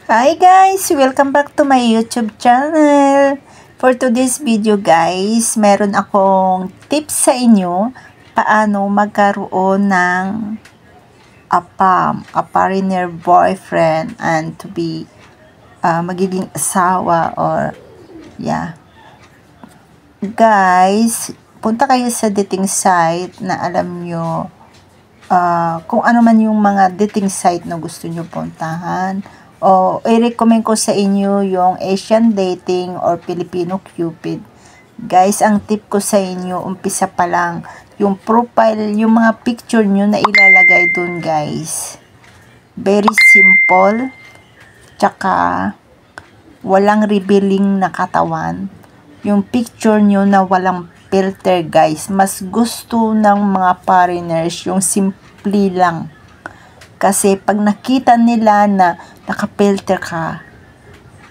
Hi guys! Welcome back to my YouTube channel. For today's video guys, meron akong tips sa inyo paano magkaroon ng a foreigner boyfriend and to be magiging asawa or Guys, punta kayo sa dating site na alam nyo kung ano man yung mga dating site na gusto nyo puntahan. O i-recommend ko sa inyo yung Asian Dating or Filipino Cupid. Guys, ang tip ko sa inyo, umpisa pa lang, yung profile, yung mga picture nyo na ilalagay dun guys. Very simple. Tsaka, walang revealing na katawan. Yung picture nyo na walang filter guys. Mas gusto ng mga foreigners yung simple lang. Kasi pag nakita nila na naka-filter ka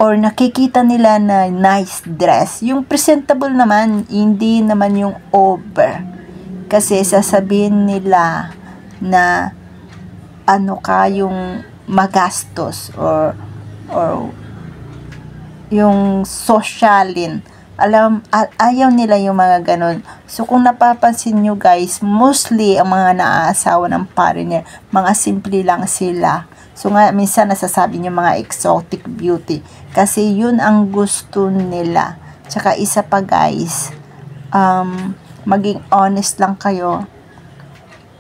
or nakikita nila na nice dress, yung presentable naman, hindi naman yung over. Kasi sasabihin nila na ano ka yung magastos or yung socialin. Ayaw nila yung mga ganun. So, kung napapansin nyo guys, mostly ang mga naaasawa ng foreigner, mga simple lang sila. So, nga, minsan nasasabi nyo mga exotic beauty. Kasi yun ang gusto nila. Tsaka isa pa guys, maging honest lang kayo.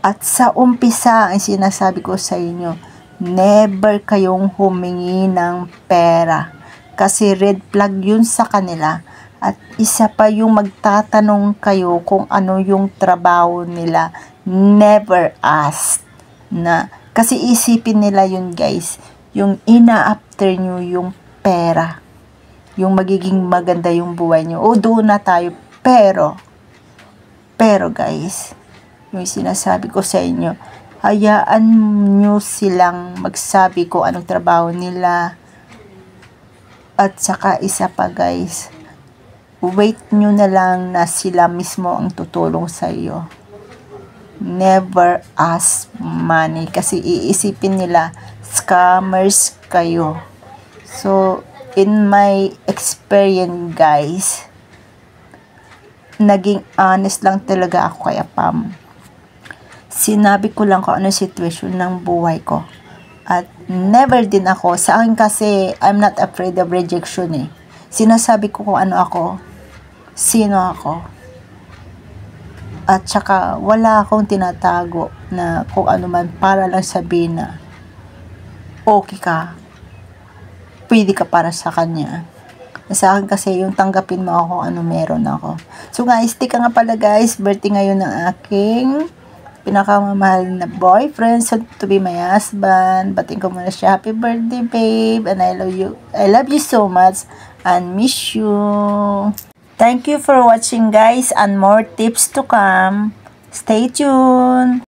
At sa umpisa, ang sinasabi ko sa inyo, never kayong humingi ng pera. Kasi red flag yun sa kanila. At isa pa yung magtatanong kayo kung ano yung trabaho nila. Never ask na. Kasi isipin nila yun guys. Yung ina-after nyo yung pera. Yung magiging maganda yung buhay nyo. O doon na tayo. Pero guys, yung sinasabi ko sa inyo, hayaan nyo silang magsabi kung anong trabaho nila. At saka isa pa guys, wait nyo na lang na sila mismo ang tutulong sa iyo. Never ask money kasi iisipin nila scammers kayo. So, in my experience guys, naging honest lang talaga ako kay Apam. Sinabi ko lang kung ano sitwasyon ng buhay ko. At never din ako, sa akin kasi I'm not afraid of rejection eh. Sinasabi ko kung ano ako, sino ako. At saka wala akong tinatago na kung ano man para lang sabihin na okay ka, pwede ka para sa kanya. Sa akin kasi yung tanggapin mo ako ano meron ako. So guys, tika nga pala guys, birthday ngayon ng aking pinakamamahal na boyfriend, so to be my husband. Batiin ko muna siya, happy birthday babe, and I love you so much and miss you. Thank you for watching guys, and more tips to come. Stay tuned.